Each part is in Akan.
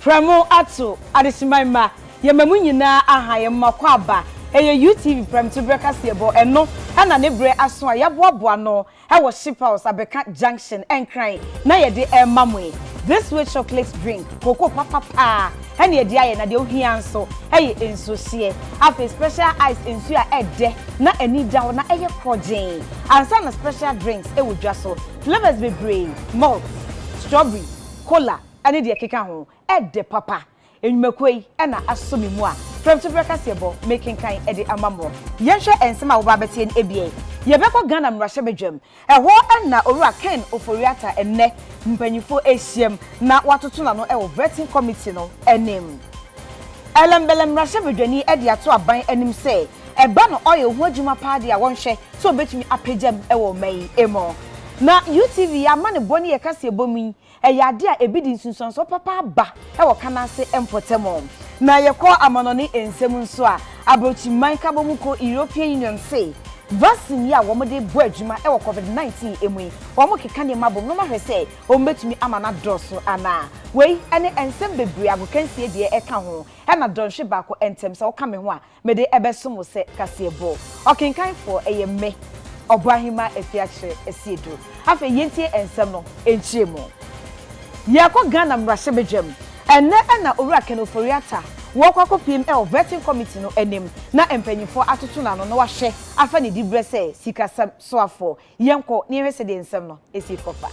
Premo ato adesimaima yemamu nyina aha yemakwa aba eye UTV Prem Tuberculosis ebo eno na ne bre aso a yaboaboa no e wo ship house abeka junction enkran na ye de emamwe this way chocolate drink cocoa papa and ye dia ye na de ohia nso eye enso hie afi special ice enso a ede na ani dawo na eye protein ansa na special drinks e wodwa so flavors be brain malt strawberry cola ani de keka ho ede papa enwumakoi na asomi mu a from Tuberculosis ebo making kind ede amamo yenhwe ensema wo ba bete en ebie yebeko Ghana mrahye bedwam eho na owura Ken Oforiata enne mpanyifo ehiem na watoto na no e vetting committee no enim elembelem mrahye bedwani ede ato aban enim se eba no oye ho adwuma paade a wonhwe so betumi apagam e wo mai emo na UTV ya mane boni ye kase ebomi eyade a ebidi nsunsunso papa ba e wo kanase empotemo na ye ko amanoni ensem nso a abrochi man kabomuko European Union say vaccine ya wo mode bo adwuma e wo COVID-19 emu wo mo keka ne mabom no ma hwe say o metumi amana doso ana wei ene ensem bebre agokansie de e ka ho e na donhwe ba ko entem se wo ka me ho a me de ebesom se kase ebo okenkan for eye me Obrahima Afia Asiedu afa yentie ensem no enchiemo yako Ghana mrahye bedwam enne na owura Ken Oforiata wo kwakopiem vetting committee no enim na empanyifo atoto na no na wahye afa ne dibre se sikasam soafo yenko ne hwese de ensem no esi kofa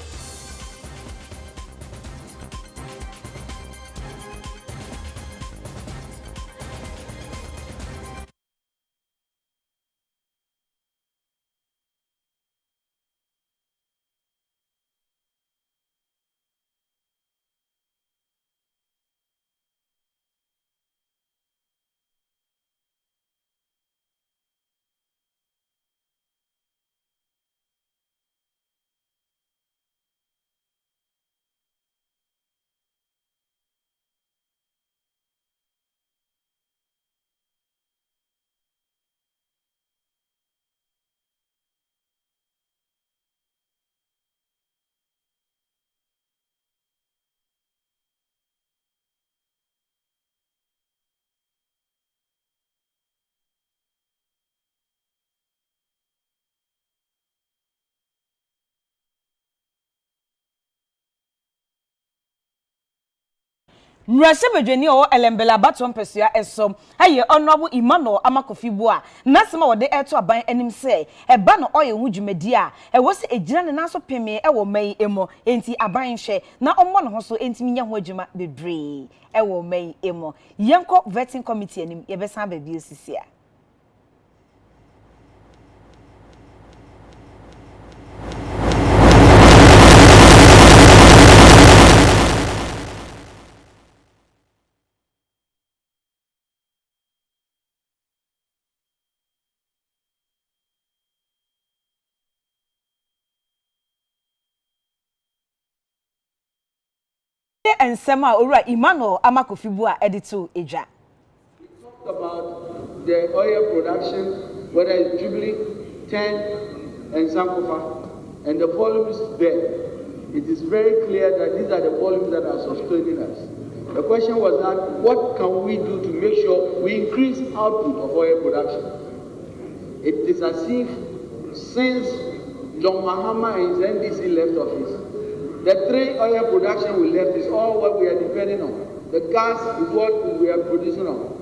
mrahye bedwani o elembela baton pesua esom aye honorable Emmanuel Amakofibu a nasema wode eto aban anim se eba no oye hu dwumadi a ewo se ejina ne naso peme ewo mai emo enti aban hwe na ommo no ho so enti minya ho adwuma bebre ewo mai emo yenko vetting committee anim yebesa ba bi osisi a ensema owura Emmanuel Amakofibu a edito eja. We talked about the oil production, whether it's Jubilee, 10, and Sankofa, and the volumes there. It is very clear that these are the volumes that are sustaining us. The question was that what can we do to make sure we increase output of oil production? It is as if since John Mahama and his NDC left office, the 3 oil production we left is all what we are depending on. The gas is what we are producing on.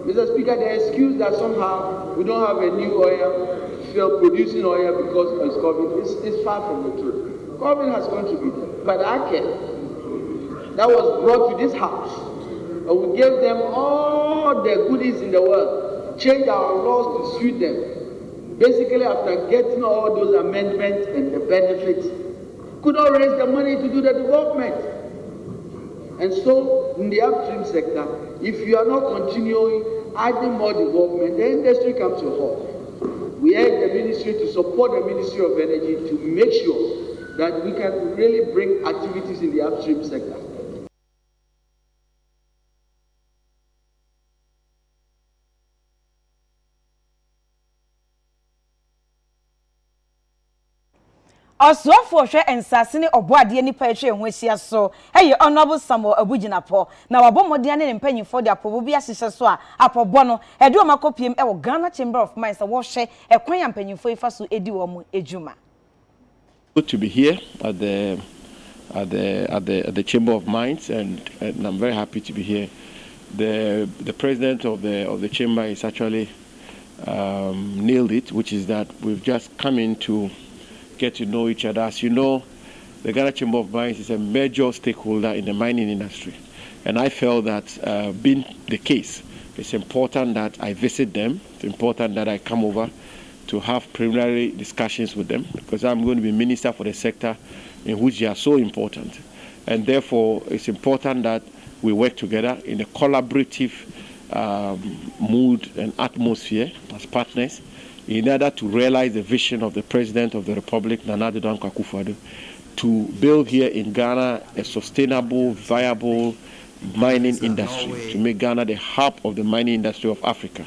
Mr. Speaker, the excuse that somehow we don't have a new oil field producing oil because of COVID is far from the truth. COVID has contributed, but Akyere, that was brought to this house, and we gave them all the goodies in the world, changed our laws to suit them. Basically, after getting all those amendments and the benefits, could not raise the money to do the development. And so, in the upstream sector, if you are not continuing adding more development, the industry comes to a halt. We urge the ministry to support the Ministry of Energy to make sure that we can really bring activities in the upstream sector. Osofo hwe ensase ne oboade nipa ehwe ho ahia so eye honorable Samuel Abuginapo na wabomode ne mpanyimfo de apobo bi ahyehyɛ so a apobo no ede o makopiem e wo Ghana Chamber of Mines wo hwe ekwan ya mpanyimfo ifa so edi wo mu ejuma. Good to be here at the Chamber of Mines, and I'm very happy to be here. The president of the chamber is actually nailed it, which is that we've just come in to get to know each other. As you know, the Ghana Chamber of Mines is a major stakeholder in the mining industry, and I felt that being the case, it's important that I visit them. It's important that I come over to have preliminary discussions with them, because I'm going to be minister for the sector in which they are so important. And therefore, it's important that we work together in a collaborative mood and atmosphere as partners in order to realize the vision of the President of the Republic, Nana Addo Dankwa Akufo-Addo, to build here in Ghana a sustainable, viable mining industry, to make Ghana the hub of the mining industry of Africa.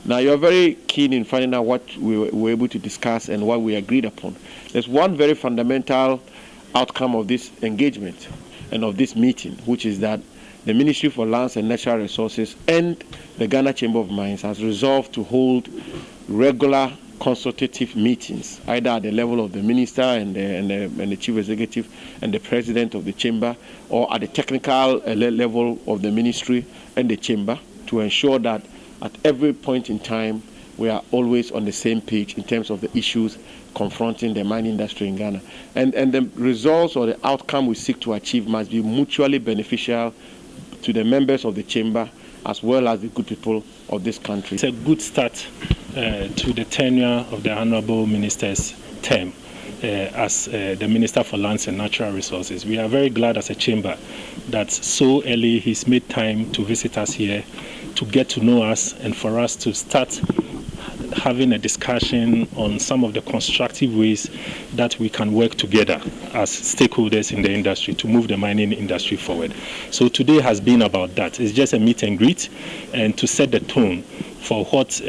Now, you're very keen in finding out what we were able to discuss and what we agreed upon. There's one very fundamental outcome of this engagement and of this meeting, which is that the Ministry for Lands and Natural Resources and the Ghana Chamber of Mines has resolved to hold regular consultative meetings, either at the level of the minister and the chief executive and the president of the chamber, or at the technical level of the ministry and the chamber, to ensure that at every point in time, we are always on the same page in terms of the issues confronting the mining industry in Ghana. And the results or the outcome we seek to achieve must be mutually beneficial to the members of the chamber as well as the good people of this country. It's a good start to the tenure of the Honorable Minister's term as the Minister for Lands and Natural Resources. We are very glad as a chamber that so early he's made time to visit us here, to get to know us, and for us to start having a discussion on some of the constructive ways that we can work together as stakeholders in the industry to move the mining industry forward. So today has been about that. It's just a meet and greet and to set the tone for what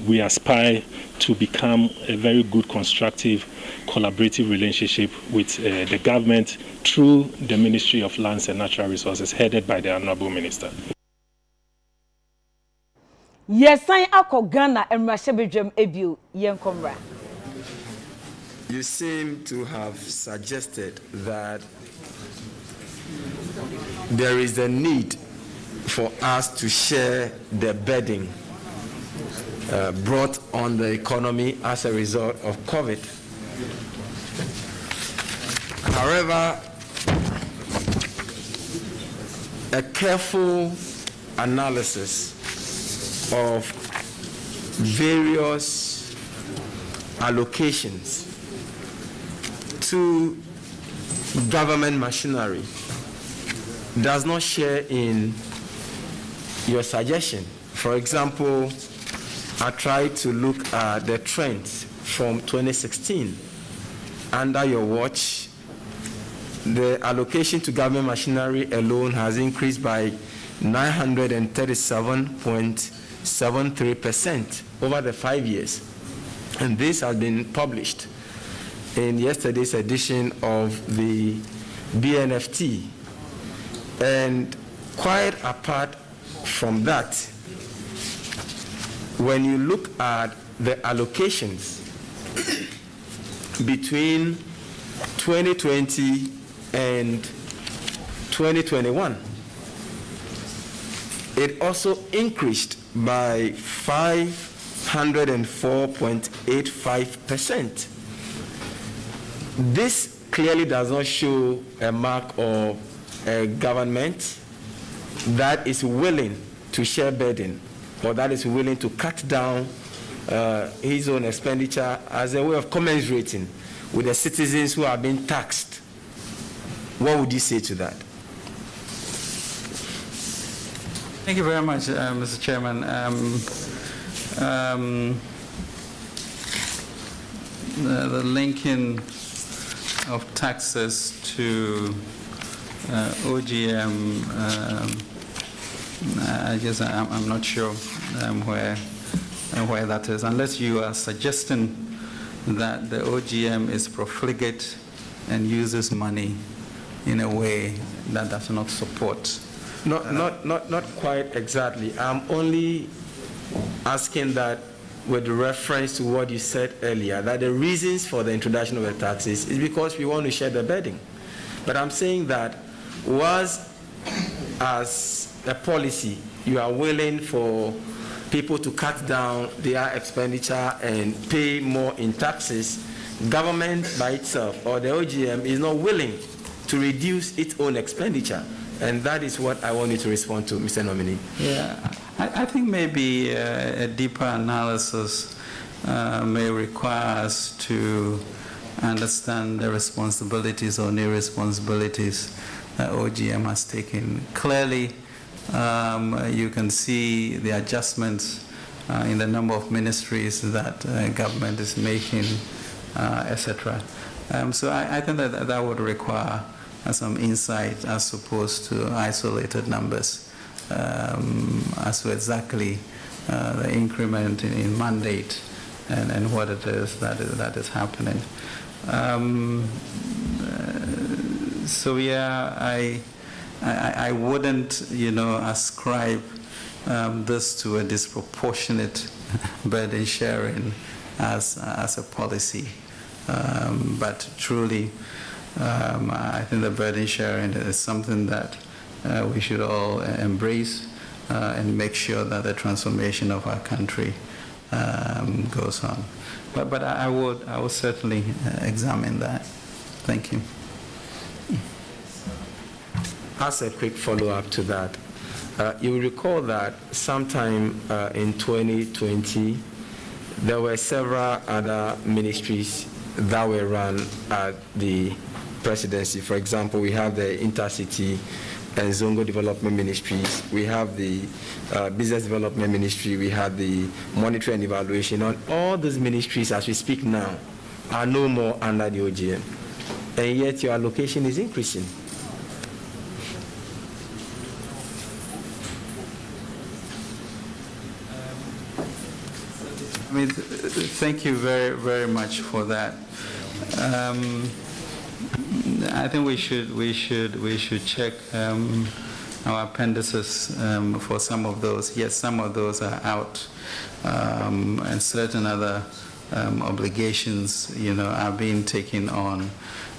we aspire to become a very good, constructive, collaborative relationship with the government through the Ministry of Lands and Natural Resources headed by the Honorable Minister. Yes, I ako Ghana and Rashebedrem Ebu Yenkomra. You seem to have suggested that there is a need for us to share the burden brought on the economy as a result of COVID. However, a careful analysis of various allocations to government machinery does not share in your suggestion. For example, I tried to look at the trends from 2016. Under your watch, the allocation to government machinery alone has increased by 937.73% over the 5 years. And this has been published in yesterday's edition of the BNFT. And quite apart from that, when you look at the allocations between 2020 and 2021, it also increased by 504.85%. This clearly does not show a mark of a government that is willing to share burden, or that is willing to cut down his own expenditure as a way of commiserating with the citizens who are being taxed. What would you say to that? Thank you very much, Mr. Chairman. The linking of taxes to OGM, I guess I'm not sure where that is, unless you are suggesting that the OGM is profligate and uses money in a way that does not support. Not quite exactly. I'm only asking that with reference to what you said earlier, that the reasons for the introduction of the taxes is because we want to share the burden. But I'm saying that was as a policy, you are willing for people to cut down their expenditure and pay more in taxes, government by itself or the OGM is not willing to reduce its own expenditure. And that is what I want you to respond to, Mr. Nominee. Yeah, I think maybe a deeper analysis may require us to understand the responsibilities or irresponsibilities that OGM has taken. Clearly, you can see the adjustments in the number of ministries that government is making, etc. So I think that would require some insight as opposed to isolated numbers as to exactly the increment in mandate and what it is that is happening. So yeah, I wouldn't, ascribe this to a disproportionate burden sharing as a policy, but truly, I think the burden sharing is something that we should all embrace and make sure that the transformation of our country goes on. But I would certainly examine that. Thank you. As a quick follow-up to that, you will recall that sometime in 2020, there were several other ministries that were run at the presidency. For example, we have the Intercity and Zongo Development Ministries, we have the Business Development Ministry, we have the Monitoring and Evaluation. And all those ministries, as we speak now, are no more under the OGM. And yet your allocation is increasing. Thank you very, very much for that. I think we should check our appendices for some of those. Yes, some of those are out, and certain other obligations, are being taken on.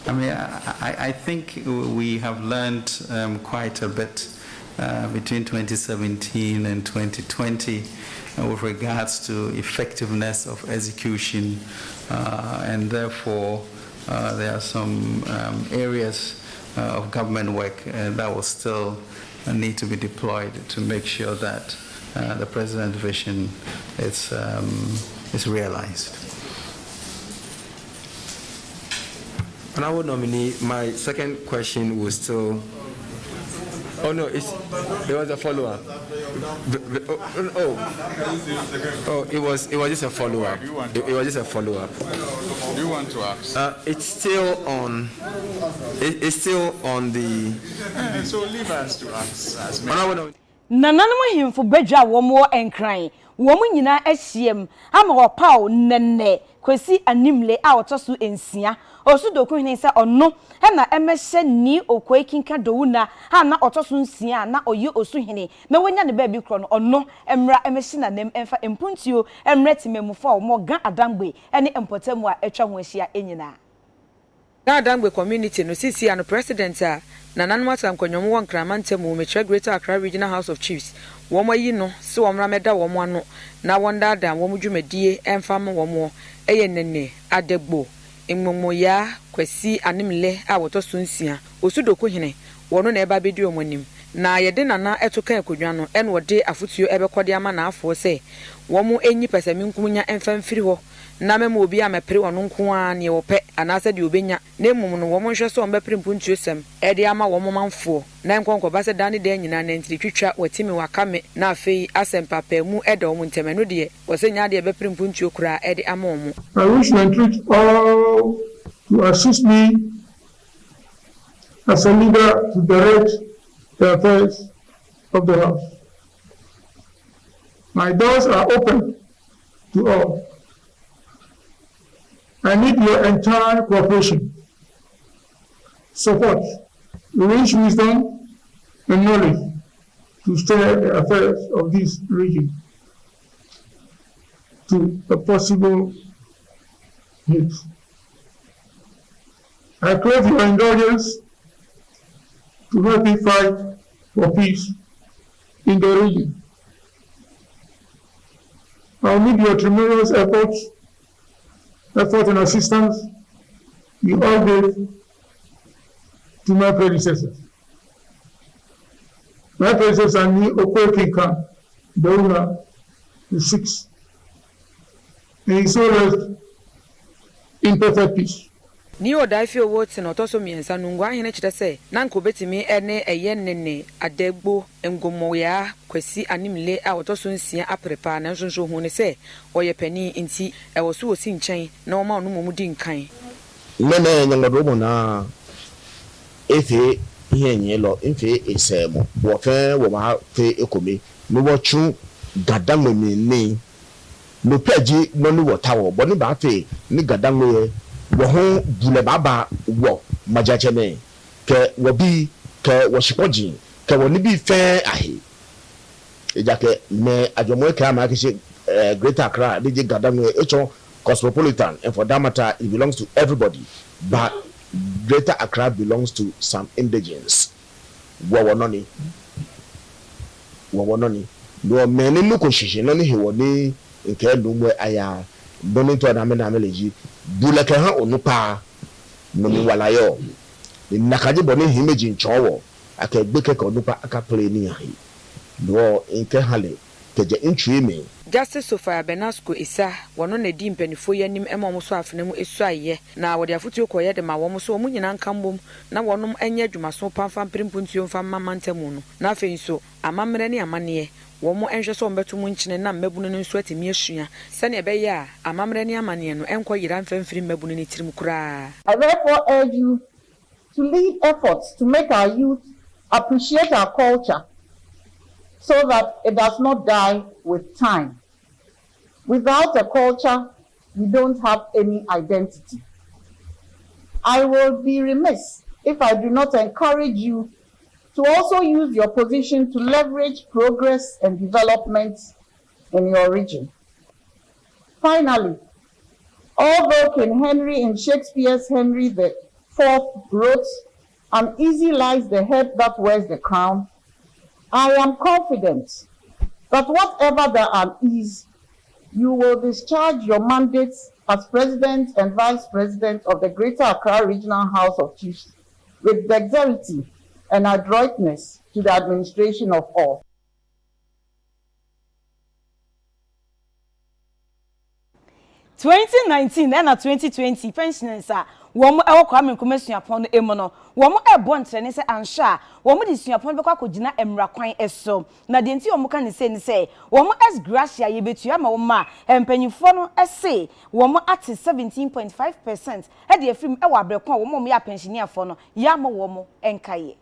I mean, I think we have learned quite a bit between 2017 and 2020 with regards to effectiveness of execution, and therefore there are some areas of government work that will still need to be deployed to make sure that the President's vision is realized. Honorable Nominee, my second question was still. Oh no, it was a follow-up. It was just a follow-up. It was just a follow-up. Do you want to ask? It's still on. It's still on the. So leave us to ask. Nananom ahemfo badwa womo enkran womo nyina ahiem ama wopaw nenne kwesi animle a otoso ensia osudoku hene se ono na emehye ni okwekinka dowuna ha na otoso nsia na oye osuhene me wonya ne ba bi kro no ono emra emehye na nem emfa empuntio emreti memufo omo ga adangbe ene empotamu a etwa ho ahia enyina ga adangbe community no sisi ano president a Nananom atam konyomo won Kramantemu metre Greater Accra Regional House of Chiefs womo yi no se womra meda womo ano na wonda adam womo dwumadie emfam womo eye nene adegbo emmomoya kwasi animle a wotoso nsia osudoko hene wono na eba bedi omonim na yede nana etoka akodwa no ene wode afotuo ebekode ama na afo se womo enyi pesaminkumnya emfamfiri ho na memo obi amepere wono nko a ne wope anase de obenya na emum no womo nhwe so ombepere mpuntuo sem ede ama womo manfo na nkonko base dane de nyina na ntiri twitwa watimi wakame na afei asempapa mu ede womo ntemeno de wosenya de ebepere mpuntuo kura ede ama womo. I wish to entreat all to assist me as a leader to direct the affairs of the House. My doors are open to all. I need your entire cooperation, support, rich wisdom, and knowledge to steer the affairs of this region to a possible hit. I crave your indulgence to help me fight for peace in the region. I'll need your tremendous effort and assistance you all gave to my predecessors. My predecessor knew Okokinka, the owner, the sixth, and he saw us in perfect peace. Ni odaifi owo ti no toso miensa nungwa hene kire se na nko betimi ene eyenene adegbo engomo ya kwasi animle a otoso nsia aprepa na nsonso hu ne se oye pani nti e wo so osi nchen na o ma onu mu di nkan nene nyangodo mo na efe hienye lo efe esemo wo fe wo ma fe ekomi no wo chu gadamami ni no peji no ni wotawo bo ni ba fe ni gadamwe wo ho bule baba wo majachene ke wo bi ke wo shipoji ke wo ni bi fe ahe ejake me ajomo ka ma ke Greater Accra DJ gadamwe echo cosmopolitan, and for that matter it belongs to everybody, but Greater Accra belongs to some indigenes. Wawononi no many local shishi noni he woni nke lumwe aya donin to na me na meleji buleke ha onupa no mi walayo nakaje boni himeji nchowo akagbeke ka onupa akapele ni ahi do nke hale keje ntwimi. Justice Sophia Benasco isa wono na di mpanifo yanim ema so afena mu esu aye na wode afutu koye de ma wo so mu nyina nkambom na wonom enya adwumaso pamfa mprimpuntuo mfa mamantemu no na afei so amamre ne amane wo mo enhwe so mbeto mu nkyene na mmabunu no nso atemi asua sane ebeye a amamre ne amane no enko yira mfamfiri mmabunu ne tirim kura. I therefore urge you to lead efforts to make our youth appreciate our culture so that it does not die with time. Without a culture, we don't have any identity. I will be remiss if I do not encourage you to also use your position to leverage progress and development in your region. Finally, although King Henry in Shakespeare's Henry IV wrote, "Uneasy lies the head that wears the crown," I am confident that whatever the unease, you will discharge your mandates as President and Vice President of the Greater Accra Regional House of Chiefs with dexterity and adroitness to the administration of all. (2019) and 2020 pensioners are woman ewo kwame nkomasuapon emu no womo ebo ntrene se ansha womo di suapon bekwa kogina emra kwan eso na de nti womo kan se ni se womo as gracia ye betua ma woma empanyifo no ese womo at 17.5% e de afrim ewo abrekon womo ya pensionerfo no ya ma womo enkaye.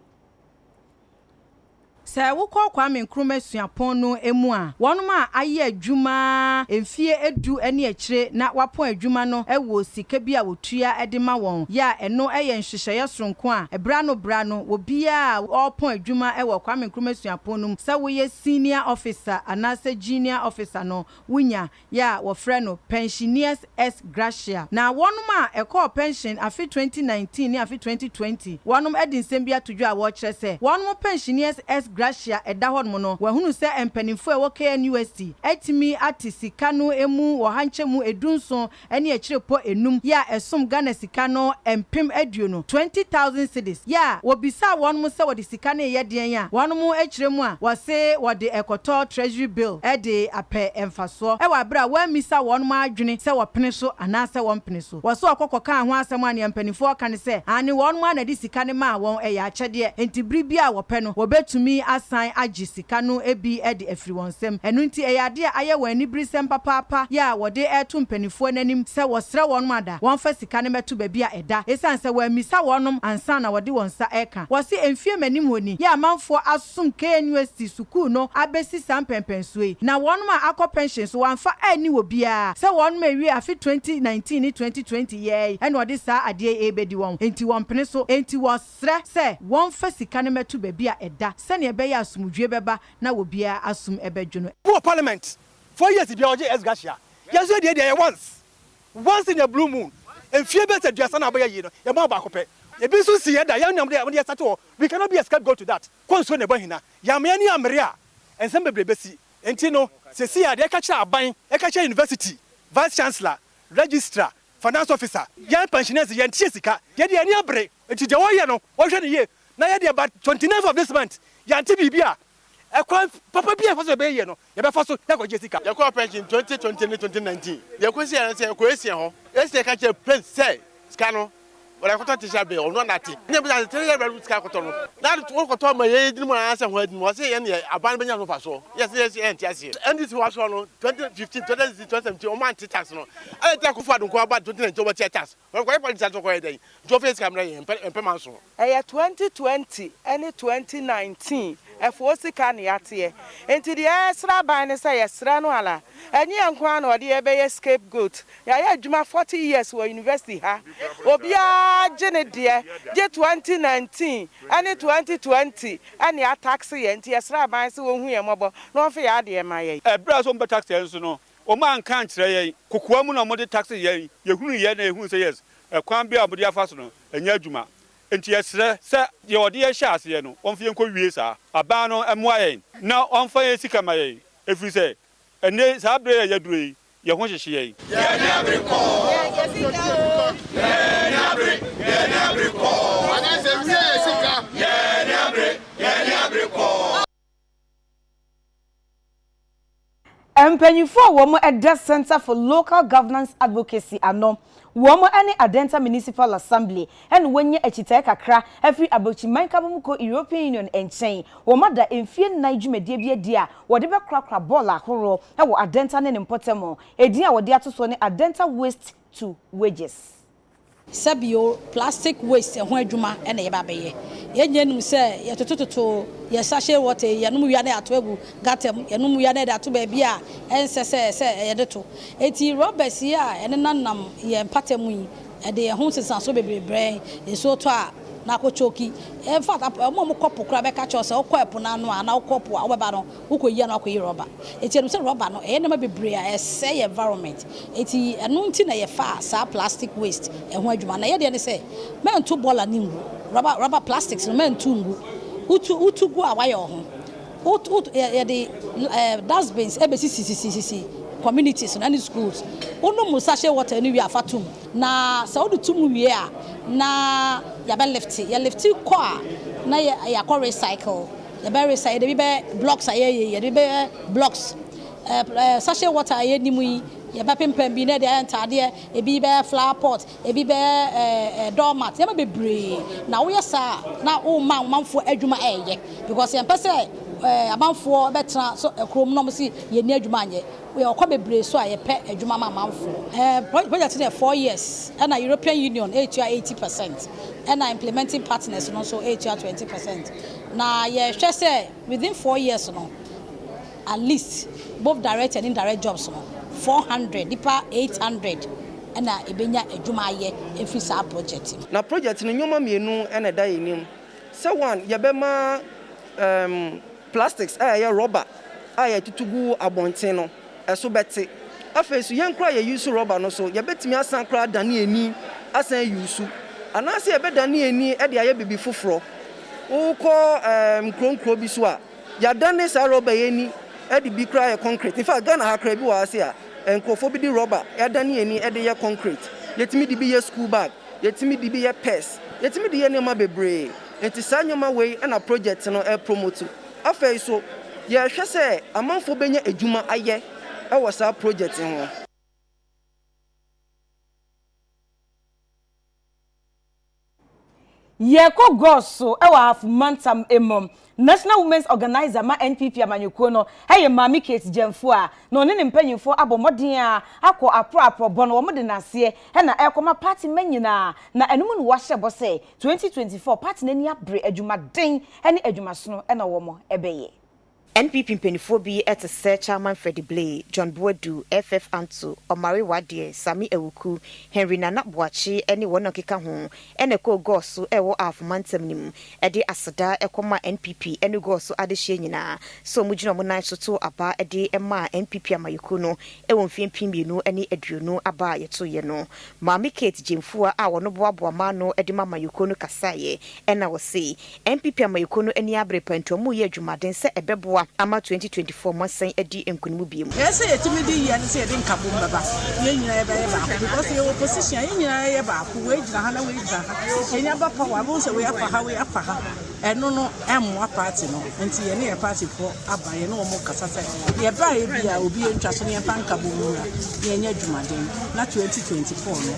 Say wo kwa Kwame Nkrumah suapon no emu a wonum a aye adwuma emfie edu ene akire na wapon adwuma no ewo sika bi a wotua edema won ya eno eye nhwehweye soronko a ebra no wo bia opon adwuma ewo Kwame Nkrumah suapon no say wo ye senior officer anase junior officer no wunya ya wo frɛ no pensioners ex gratia na wonum a ekɔ pension afi 2019 ni afi 2020 wonum edin sembia todwo a wo kyerɛ sɛ wonum pensioners ex gratia edahon mo no wahunu se empanimfo e wo KNUST etimi ati sika no emu wo hanchemu edunso ene achirepo enum ya esom Ghana sika no empem aduo no 20,000 cedis ya wo bisa won mo se wo de sika na ye den ya won mo achiremu a wo se wo de ekoto treasury bill e de apɛ emfaso e wa bra wa misa won mo adwene se wo pene so ana se won pene so wo so akokɔka ho asɛm ane empanimfo aka ne se ane won mo na de sika ne ma won e ya akyɛde enti bribia wo pɛ no wo betumi Etimi asan agye sika no ebi e de afiri wonsem. Eno nti eyade aye wani brisem papa ya wode eto mpanifo nanim se wosre wonum ada. Wonfa sika ne meto ba bia eda. Esan se wamisa wonum ansa na wode wonsa eka. Wose emfie manim honi ya amanfo asum KNUST sukuu no abesi sampempensue. Na wonum akọ pension so wonfa ani wo bia. Se wonum ewie afi 2019 ni 2020 ye. Eno wode sa ade ebedi won. Enti won pene so enti wosre se wonfa sika ne meto ba bia eda. Se ne be ya asumdwe beba na wo bia asum ebedwo no. Parliament 4 years be oje esgashia. Yes we dey once in a blue moon. And fear better just an abaya you know. Your mom back up. A business here that young number we cannot be a scapegoat to that. Consume the bahina. Yamani Amaria and some baby Bessie. And Tino, Cecilia, they catch a buying Akyere University, Vice Chancellor, Registrar, Finance Officer, young pensioners, young Jessica, get the any break. And to the Wayano, ocean year. Now about 29th of this month. Yan Tibia. Papa Bia for the bay, no. You for so Jessica. Your core pension 2020 2019. Your question and say question. Let's take a place say Scano. But I thought it shall be or not that. Never tell you about Scacoton. Now to walk on my head, no answer when was saying abandonment of us. Yes. And this was on 2015, 2017, or man tax. No, I take a father about 2020 tax. Or why is that okay day? Joffrey's camera and Pemanso. 2020 and 2019. Efosi kan yatie enti de esra ban ne say esra no ala enye ankwa na ode ebe scapegoat ya adwuma 40 years wo university ha obia gene de 2019 and 2020 and ya tax ye enti esra ban se wo hu ye mobo no fe ya de ma ye bra so tax enso no o man kan kire ye kokoa mu na mo de tax ye hunu ye na ehunu say yes kwan bia abodi afa no enya adwuma enti esre se ye ode ye hya ase no onfie nko wie sa aba no emoaye na onfa ye sika maye efiri se ene sa bre ye yaduro ye ho hyehye ye ye na briko ye sika ye na briko ana se wie sika ye na briko Empanyifo wo mo Eda Center for Local Governance Advocacy ano Womo any Adenta Municipal Assembly and wenye echite kakra every abochi mankamuko European Union enchain woma da emfie naidwumedie bia dia wode be krakra ball ahoro e wo Adenta ne impotemo edin a wode atoso ne Adenta Waste to Wages Sabio plastic waste ho adwuma e na ye ba beye yenye num se ye totototo ye sachet water ye num wi na ato egu gatem ye num wi na da ato ba bia ense se ye de to eti robbers ya ene nanam ye mpatemu yi e de ye ho sesanso bebrebre e so to a na kochoki in fact mo kopo kra be ka cho se okopo na no a na okopo a obeba no ukoyi na okoyi rubber eti no se rubber no e na ma bebre a say environment eti eno nti na ye fa sa plastic waste e ho adwuma na ye de ne se men to bola ni ngu rubber plastics no men to ngu utu gu a wa ye ho ye de dustbins e be sisi communities and schools ono musashe water ni wi afatum na sa odu tumu wi a na ya be lift ko a na ya ko recycle ya be recycle bi be blocks aye ya be blocks sachet water aye ni mu ya be pempem bi na de entade e bi be flower pot e bi be doormat ya be bre na wo yesa na o manfo adwuma eye because ya pese amanfo betra so ekrom no mo si ye ni adwuma anye we are quite brave so I pay a Juma project in 4 years and a European Union 80% and our implementing partners and also 20%. Now yeah, just say within 4 years no, at least both direct and indirect jobs no, 400, deeper 800 and ibenya a Juma ye if it's our project. Now project in Yoma Mienu and a day so one Yabema plastics rubber tutugu abonteno eso beti afesu yen kra ye use rubber no so ye betimi asan kra dane ani asan use anase ye be dane ani e de aye bibi foforo uko kronkro bi so a ya dane sa rubber ye ni e de bi kra ye concrete in fact Ghana ha kra bi wa ase a enkofo bi di rubber ya dane ani e de ye concrete yetimi di bi ye school bag yetimi di bi ye purse yetimi di ye nema bebre enti sa nyoma we na project no e promote afesu ye hwe se amanfo benya adwuma aye e wo sa project ho Yeko goso ewa half mantam emom National Women's Organizer ma NPP amanyuko no hey Mami Kate Jemfo a no ne mpanyimfo abomodin a akọ apro bono wo de nase he na ekoma party manyina na enum no wahye bo say 2024 party nani abre adwumaden he ne adwumasono na wo mo ebeye NPP mpanifo bi at Chairman Freddie Blay, John Boadu, FF Anto, Omari Wadie, Sami Ewuku, Henry Nana Boachi, anyone okeka ho, ene ko goso ewo afumantem nim, ede asada ekoma NPP ene goso adehye nyina. So mugina mo nan soto aba ede ema NPP amayuku no, ewo mfimpimienu ene aduonu aba yeto ye no. Mami Kate Jemfua a wono boaboa ma no ede mamayuku no kasaye, ena wo se, NPP amayuku no ene abre panto mu ye adwumaden se ebebo ama 2024 masan edi enkunimu biem yes yetimi di yan se edi nkabom baba ye nyina ye ba because ye opposition ye nyina ye ba ko we gyina ha na we gyina ha enya ba power bo se we afa ha eno no emwa party no nti ye ne ye party for aba ye no mo kasa se ye ba ye bia obi entwa so ne fa nkabom no ye nya dwumaden na 2024 no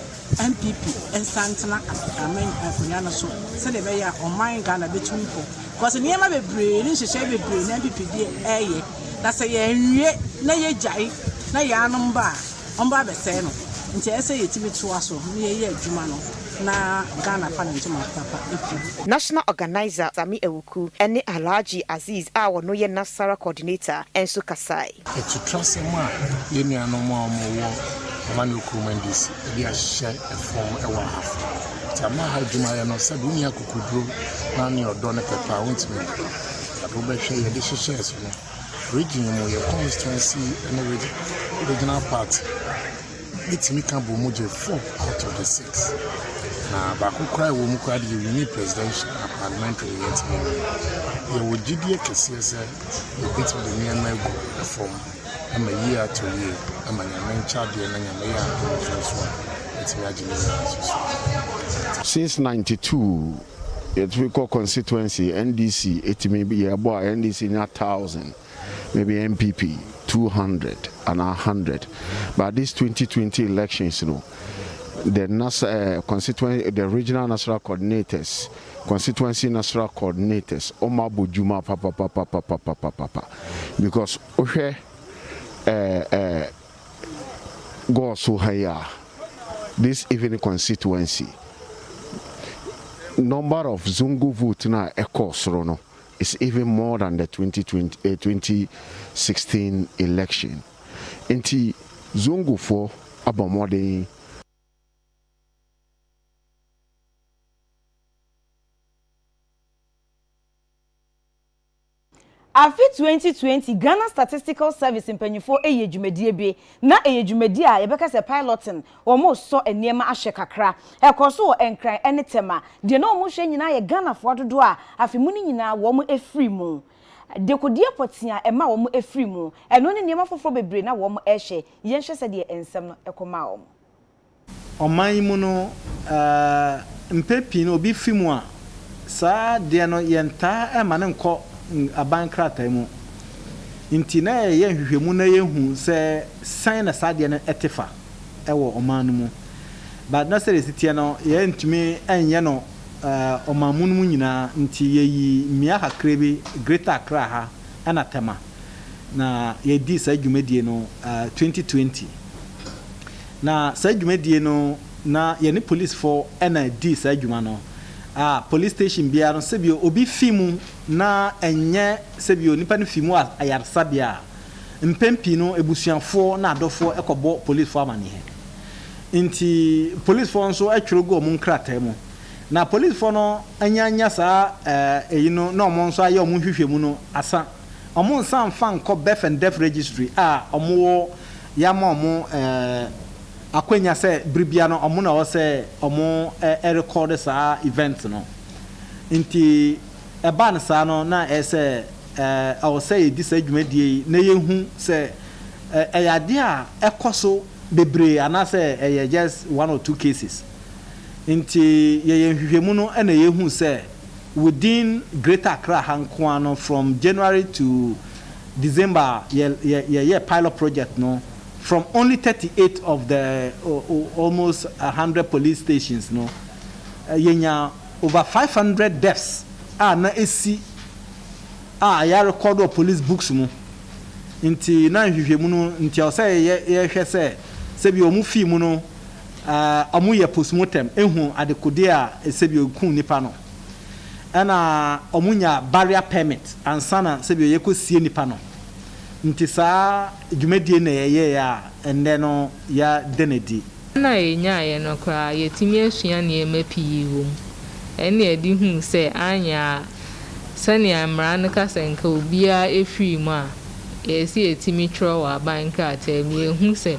MPP ensantena amen akunya no so se de be ya oman Ghana betumpo because niema bebre ni hyehyɛ bebre na MPP die eye na se ye nwie na ye jai na ya anomba omba bese no nti ese yetimi toa so na ye adwuma no na Ghana fa ntoma papa efu National Organizer Sami Ewuku ene Alhaji Aziz a wono ye Nasara coordinator enso kasai to trust him ye nuano mo wo manu kumandis e dia hye e form e wa half Tama hajuma ya no sabu ni akukudro na ni odo ne pepa wontimi adobe hwe ye de hyehyɛ so no region mo ye constituency and regional party itimi kan bo mo je 4 out of the 6 na ba ko krai wo mu kwa de wini presidential parliamentary yetimi ye wo gidie kese se ye bitimi de ni na go from ama year to year ama na mencha de na nyama ya so since 92 it we call constituency NDC it may be about NDC not 1,000 maybe MPP 200 and 100 but this 2020 elections you know the constituency the regional national coordinators constituency national coordinators Oma Bujuma papa because go so higher this evening constituency number of Zungu vote na ekosrono is even more than the 2016 election. Inti Zungu for abomode Afi 2020 Ghana Statistical Service mpanyifo eye dwumadie be na eye dwumadie a yebeka se piloting wo mo so eniema ahye kakra ekoso wo enkran ene tema de na wo mo hwe nyina ye Ghana fo dodo a afi mu ni nyina wo mo efri mu de kodie potia ema wo mo efri mu eno ne niema foforo bebre na wo mo ehye ye nhwe se de ensem no ekoma wo oman mu no mpepi no obi fimu a saa de no yenta ema ne nko abankrata mu nti na ye hwehwemu na yehu se san na sade na etefa ewo oman mu but na sere sitie no ye ntumi enye no oman mu nyina nti yeyi mia kakra bi Greater Accra ha ana tema na ye di sa dwumadie no 2020 na sa dwumadie no na ye ne police for ana di sa dwuma no police station bia no sebio obi fimu na enye sebio nipa no fimu ayarsa bia mpempi no ebusuafo na adofo ekobo police for amane he nti police for nso atwrogo mu nkrata mu na police for no anyanya sa eyino na omo nso aye omo hwehwemu no asa omo nsan fan ko birth and death registry omo yama omo akwenya se bribia no omo na wo se omo record sa event no nti ban sa no na ese I will say this adwumadie na yehu se eyade a ekoso bebre anase just 1 or 2 cases nti yehwehwemu no na yehu se within Greater Accra hanko no from January to December ye pilot project no from only 38 of the almost 100 police stations no yenya over 500 deaths na esi ya record of police books mu nti na hwehwe mu no nti o say ye hwe se bi o mu fi mu no amu ye postmortem ehu adekode a se bi okun nipa no ana omunya barrier permit ansana se bi ye kosie nipa no nti saa dwumadie na ye ya ende no ya denedi na enya ye no kra yetimi asua ne emapi wo ene edi hu se anya sani amra no kasenka obia efiri mu a yesi etimi tro wa banka temi ehu se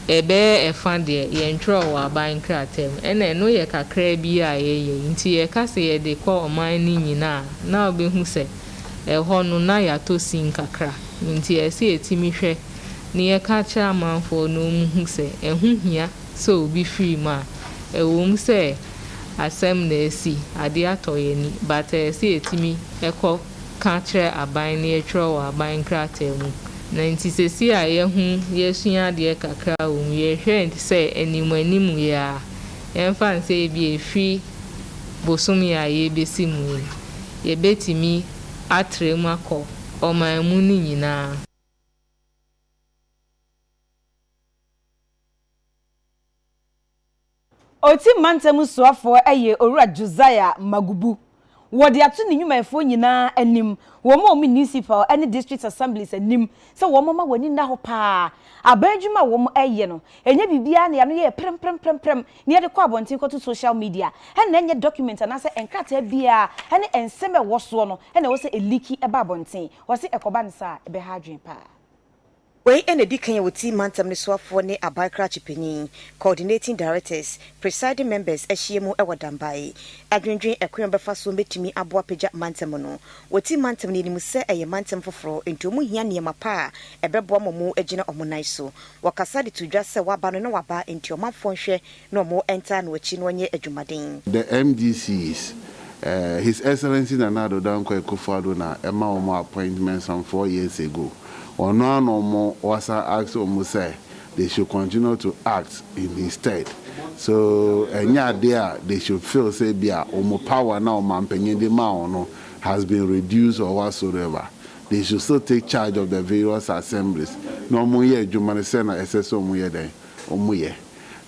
ebe efa de ye ntro wa banka tem ene no ye kakra bi a ye nti ye kase ye de kwa oman ni nyina na obehu se eho no na ya to sin kakra nti yesi etimi hwe ni ye ka cha manfo no mu se ehu hia so obi firi mu a ewom se asem na esi ade atoye ni but esi etimi ekọ ka kire aban na etro wa aban krata mu na nti sesi a ye hu ye sua ade kakra wo ye hwe nti se animu ya emfa nse bi efi bosumi a ye besi mu ye betimi atre mu akọ oman mu ni nyina Oti mantemu suafo eye Owura Josiah Magubu wodi atu ni nyumayefo nyina anim wo mo municipal any district assemblies anim se wo mama wani na ho pa abanjuma wo mo eye no enye bibia na ya no ye prem ne de kwa abontin ko to social media na enye document na se enkrata bia ene enseme wo so no na wo se eliki eba abontin wo se ekoba nsa ebe ha adwen pa Wey enedi kan yewoti mantam ne soafo ne abakra chipenyin coordinating directors presiding members ehyiemu ewodambai adwendwen ekwen befa so betimi aboa pagya mantam no woti mantam ne nimu se eye mantam foforo entomu hia ne mapa ebeboa momu agina omunai so wakasa de tudwa se waba no na waba entiomafo nhwe na omo enter no achi no nye adwumaden the MDCs His Excellency Nana Danko Ekufo-Addo na ema omo appointment some 4 years ago. Ono no more was asked almost say they should continue to act in his stead. So there they should feel say bia omo power now mampenye de ma ono has been reduced or whatsoever. They should still take charge of the various assemblies. No more ye jumane say na SSO omo ye den omo ye.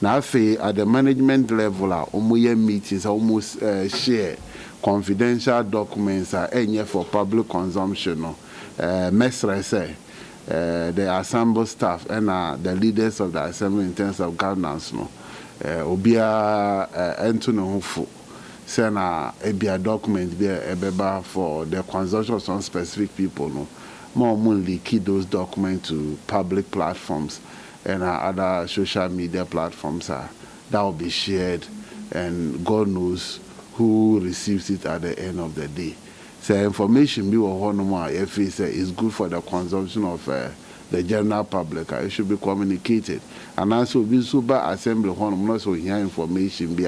Now at the management level omo ye meetings almost share confidential documents are enye for public consumption no. Mesra say the assemble staff and the leaders of the assembly in terms of governance no obia entuno hufu say na ebia document be ebeba for the consumption of some specific people no more leak those documents to public platforms and other social media platforms that will be shared and God knows who receives it at the end of the day. So information be if is good for the consumption of the general public. It should be communicated. And also be super assembly so here information be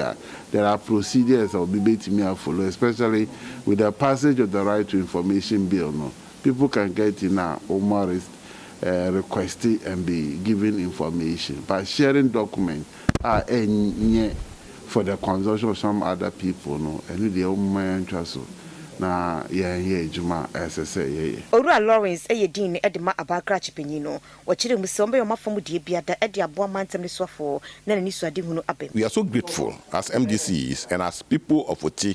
there are procedures that will be follow, especially with the passage of the right to information bill. No, people can get in a requested and be given information. But sharing documents are for the consumption of some other people, no, and the interest. Na juma SSA Owura Lawrence Dean Edema Abakra Chipenino wachire musombe yo mafomu die biada ede aboa mantam ne soafo na ni suade hunu abem. We are so grateful as MDCs and as people of Oti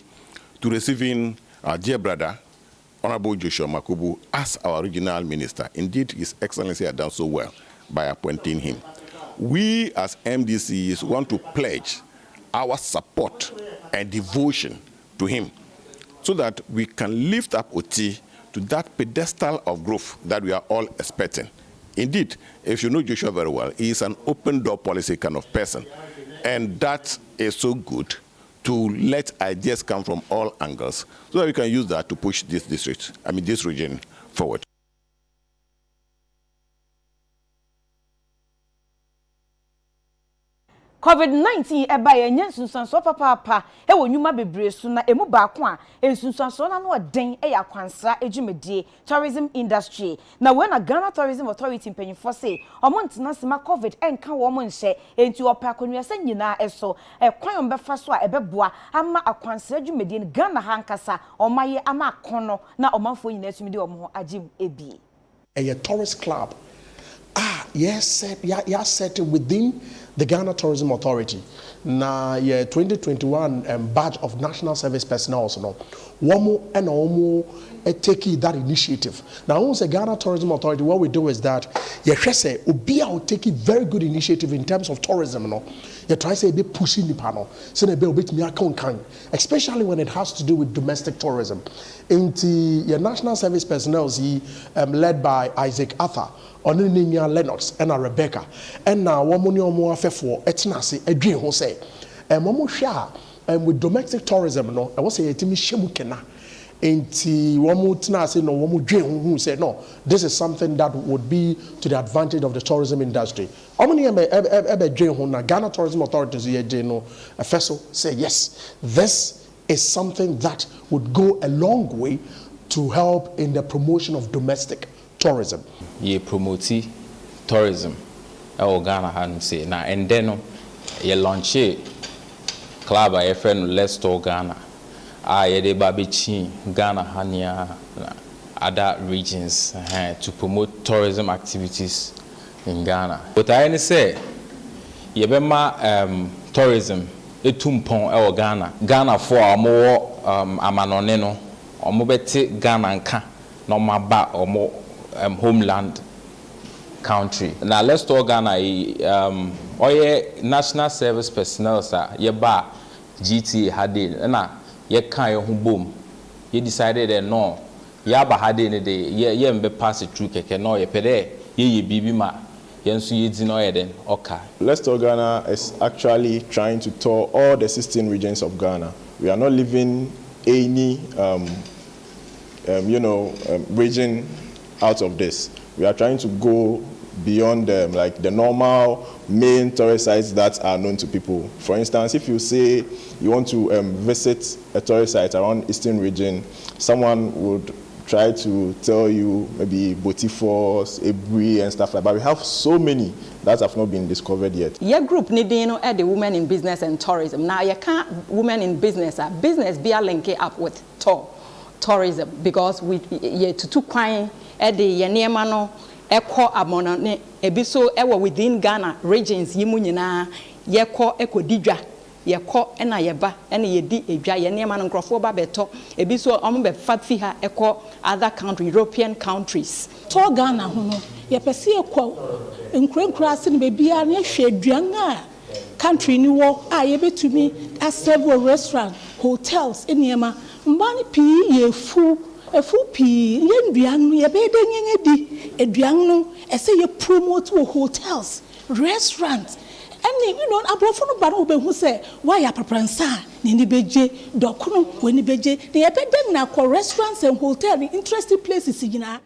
to receiving our dear brother Honorable Joshua Makubu as our regional minister. Indeed, His Excellency has done so well by appointing him. We as MDCs want to pledge our support and devotion to him, so that we can lift up Oti to that pedestal of growth that we are all expecting. Indeed, if you know Joshua very well, he is an open door policy kind of person. And that is so good to let ideas come from all angles so that we can use that to push this region forward. COVID-19 eba ye nsunsanso papa e wo nyuma bebre so na emu ba ko a nsunsanso na no den e yakwansa edwumedie tourism industry na we na Ghana Tourism Authority mpanyifo say omo ntena sema COVID enka wo mo nhye enti opa akonua sa nyina eso kwan ombefa so a ebeboa ama akwansa edwumedie ni Ghana hankasa omaye ama akono na omanfo nyina asumide omo ho agim ebi a tourist club yes set within the Ghana Tourism Authority. Na 2021 badge of national service personnel no womo and omo take that initiative. Now once the Ghana Tourism Authority, what we do is that say obia will take very good initiative in terms of tourism no. You try say be pushing the panel. So they be bit me account kind, especially when it has to do with domestic tourism. Into your national service personnel led by Isaac Arthur, Onininia Lennox and Rebecca. And now woman omo afefo etinase adwen ho say momo hwa with domestic tourism no I was say etimi shemu kena. Enti womo tinase no womo dwen ho say no, this is something that would be to the advantage of the tourism industry. Omni ebe dwen ho na Ghana Tourism Authority ye no afeso say yes, this is something that would go a long way to help in the promotion of domestic tourism. Ye promote tourism Ghana han say na and then ye launch club a friend Let's Talk Ghana ye de babichi Ghana hania other regions to promote tourism activities in Ghana. But I say ye bema tourism etumpon Ghana for omo amanone no omo beti Ghana nka no maba omo homeland country. Now Let's Talk Ghana oye national service personnel sa ye ba GTA hade na ye kan ye ho bom ye decided that no ya ba hade ne de ye mbe pass through keke no ye pede ye bibi ma yensu ye di no ye den okay. Let's Talk Ghana is actually trying to tour all the 16 regions of Ghana. We are not leaving any region out of this. We are trying to go beyond like the normal main tourist sites that are known to people. For instance, if you say you want to visit a tourist site around Eastern region, someone would try to tell you maybe Botifos, Ebri and stuff like that. But we have so many that have not been discovered yet. Your group needing the Women in Business and Tourism. Now you can't women in business be a link up with tourism because we to kwine at the Yaniamano Eko Amona ne ebiso ewa within Ghana regions yimu nyina yeko ekodidwa yeko ena yeba ena yedi edwa ye niam no nkrofo ba beto ebiso omo be fatfi ha eko other country European countries to Ghana ho no ye pese ekwa nkrenkra ase ne bebia na hwe aduan a country ni wo a ye betumi aserve restaurant hotels eniema mbani pi ye fu pi yenduan ye be denye di eduan no ese ye promote wo hotels restaurants and abrofo no ba no be hu say why ya papransa ni beje dokuno woni beje ne ye be dem na ko restaurants and hotel interesting places yina.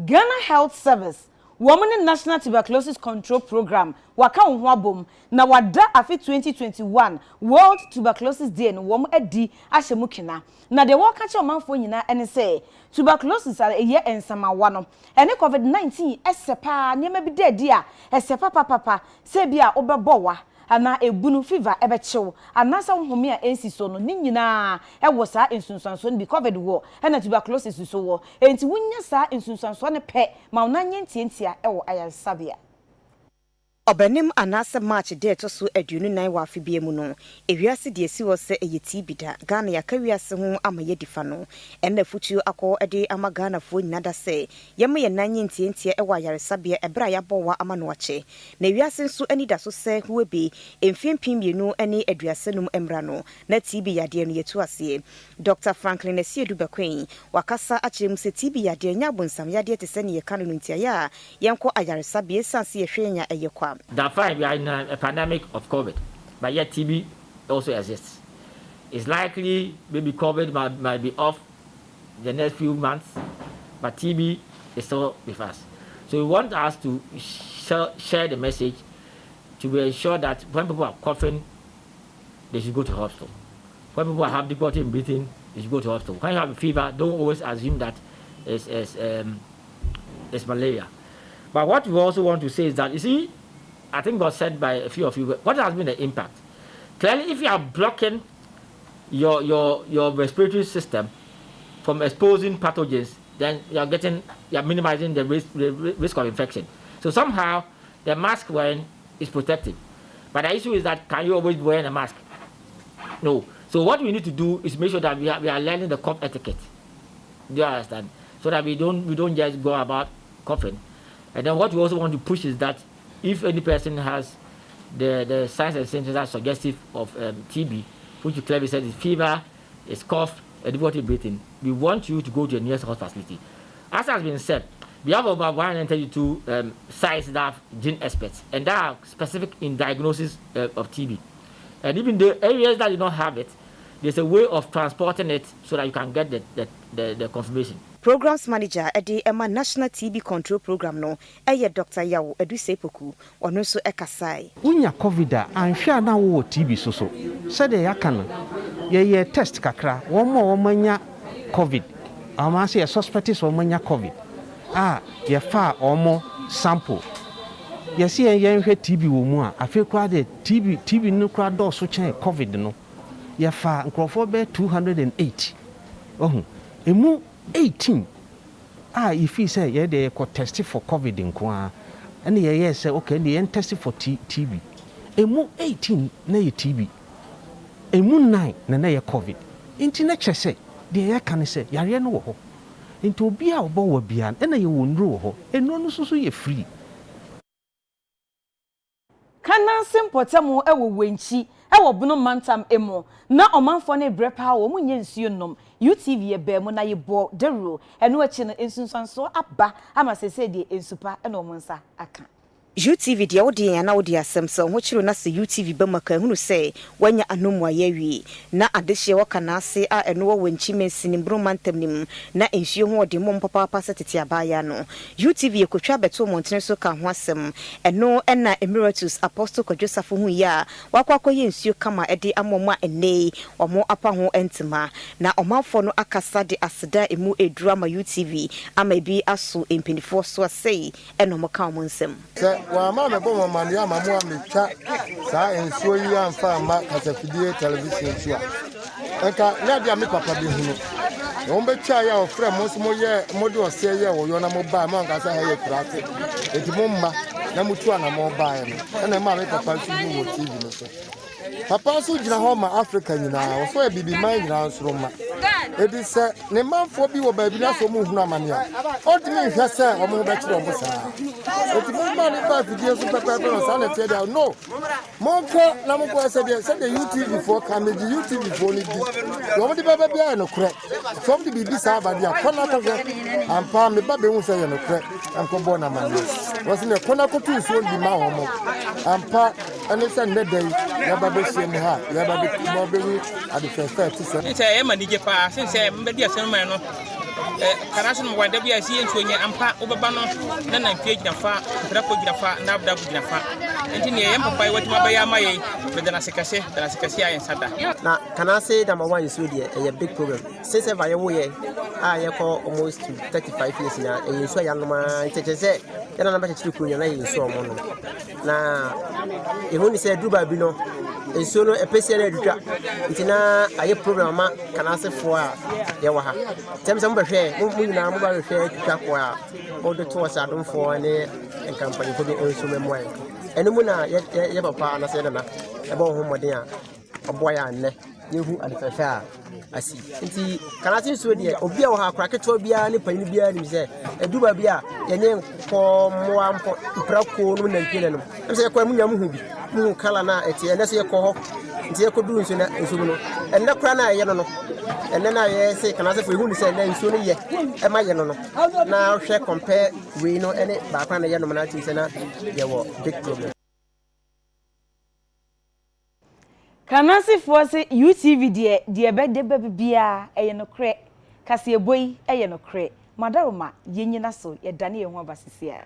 Ghana Health Service Women National Tuberculosis Control Program waka unwabom na wada afi 2021 World Tuberculosis Day no wom adi ahyemukina na de waka che omanfo nyina ene say tuberculosis are eye ensamawa no ene COVID-19 esepa niam bi de a esepa papa se bia obebowa ana ebunu fever ebechew anasa nhome a ensi so no ni nyina ewo sa ensunsanso bi COVID wo na tuberculosis so wo enti wunya sa ensunsanso ne pe ma unanye ntientia ewo ayansabia Obenim anasa March day to so aduonu nan wa afibie mu no ewiase de esi wo se eyeti bida Ghana ya kawiase ho amaye difa no ena futuo akọ ede ama Ghana fo nyada se yema ye nanye ntientia ewa yaresabia ebra ya bowa ama no ache na ewiase nso anida so se huebe emfiempim mienu ene aduase num emra no na TB yade no yetu ase Dr. Franklin Asiedu Bakwen wakasa achirem se TB yade nya bonsam yade te se ne ye kanu ntia ya yenko ayaresabia sanse ye hwenya eyekwa. That fine, we are in a pandemic of COVID, but yet TB also exists. It's likely maybe COVID might be off the next few months, but TB is still with us. So we want us to share the message to ensure that when people are coughing, they should go to hospital. When people have difficulty in breathing, they should go to hospital. When you have a fever, don't always assume that it's malaria. But what we also want to say is that, you see, I think was said by a few of you, what has been the impact? Clearly, if you are blocking your respiratory system from exposing pathogens, then you're minimizing the risk of infection. So somehow the mask wearing is protective. But the issue is that, can you always wear a mask? No. So what we need to do is make sure that we are learning the cough etiquette. Do you understand? So that we don't just go about coughing. And then what we also want to push is that if any person has the signs and symptoms that are suggestive of TB, which you clearly said is fever, is cough, and difficulty breathing, we want you to go to the nearest health facility. As has been said, we have over 132 sites that have gene experts, and that are specific in diagnosis of TB. And even the areas that do not have it, there's a way of transporting it so that you can get the confirmation. Programs Manager at the Emma National TB Control Program no, Dr. Yawo Edusepoku, or no so ekasai. Unya COVID and share now TB so. Said the yakana. Ye test kakra, one more mania COVID. I say a suspect is mania COVID. Ye far or more sample. Ye see a young TB woman. I feel crowded TB no crowd door so change COVID no. Ye far and Crawford 208. Oh, emu 18. If he say yeah they could test for COVID in Kwa, and yeah say okay they ain't tested for TB. Emu 18 na ye TB. Emu 9 na ye COVID. Inti na say the ya can say yare no ho. Into obi a obo wa bia na ye wonro ho. Eno no so ye free. Kana simpotamo ewo wenchi ewo bunu mantam emo na omanfo na ebrepa wo munye nsuo nom UTV ebe mu na ye bo dero eno achi no ensunsanso aba ama sese de ensupa ena omonsa aka UTV de wodi ya na wodi asemso ho chiro na se UTV ba maka hunu se wanya anomwa yawi na adehye waka na ase a eno wo wenchi mesini bru mantam nim na ensuo ho de mom papa setete abaya no UTV ekotwa beto montene so ka ho asem eno na Emeritus Apostle Joseph hu ya wakwakoye ensuo kama ede amomwa ene omo apa ho entima na omanfo no akasa de aseda emu edura ma UTV ama bi aso empinifo so sei eno mo ka mo nsem wa mama bo mama ya mamu amecha sa ensuo yi amfa ma kasafidie television chua enka na dia me papa bi hunu o mbe cha ya o frɛ mo so mo ye mo de o se ye wo yo na mo ba ma nka sa ha ye kurate enti mo mma na mutu ana mo ba ye no na ma me papa su ni wo TV no so papa so gina ho ma Africa nyina o so e bibi man nyina nsoro ma edi se ne manfo bi wo ba bi na so mo hunu amane a o di me hwɛ se o mo ba kire o mo sa eti mo ma ne ba fidie so papa no sa na tie dia no mo ko na mo ko se de UTV for camera UTV for ni di wo mo di baba bia no kure so mo di bibi sa ba dia kona ka ampa me ba be hu se ye no kure anko bo na man wo se ne kona ko tu so di ma ho mo ampa ane se Midday ya ba be sie mo ha ya ba be mo be hu at the first time say e manige pa since mbe dia se no man no karaso no wanda bia sie nsuonye ampa obeba no na na mfie girafa brako girafa na abda girafa enti ne yem papa wati mabaya maye be dana sekase ayen sada na kanase da mawa nsuo de a big problem since ever ye wo ye ye ko almost 35 years na nsuo ya no ma tetese ya na ba chiri kunya na nsuo mo no na ehuni se duba bi no nsuo no epese na edutwa enti na aye program ma kanase fo a ye wa ha temse mo behwe mo nyina mo ba behwe twitwa ko a mo de to wasa dom fo ne company ko bi nsuo memo ayi enu mu na ye papa na se na e ba ho moden a obo ya nne yehu adefefe a asi nti kanase nsuo de obi a wo ha akra keto bia ne panyi bia ni se eduba bia ye ne ko mo ampo prako no na nkene no se ko mu nyam hu bi mu kala na etie na se ko ho nti ye ko du nsuo na nsuo no enne kra na ye no enne na ye se kanase fo hu ni se na nsuo no ye e ma ye no na hwe compare we no ene ba kwa na ye no na ti se na ye wo big problem. Kanasi force UTV de be bia eye no kre kase eboyi eye no kre madaroma yenyina so ye dane ye ho abasisia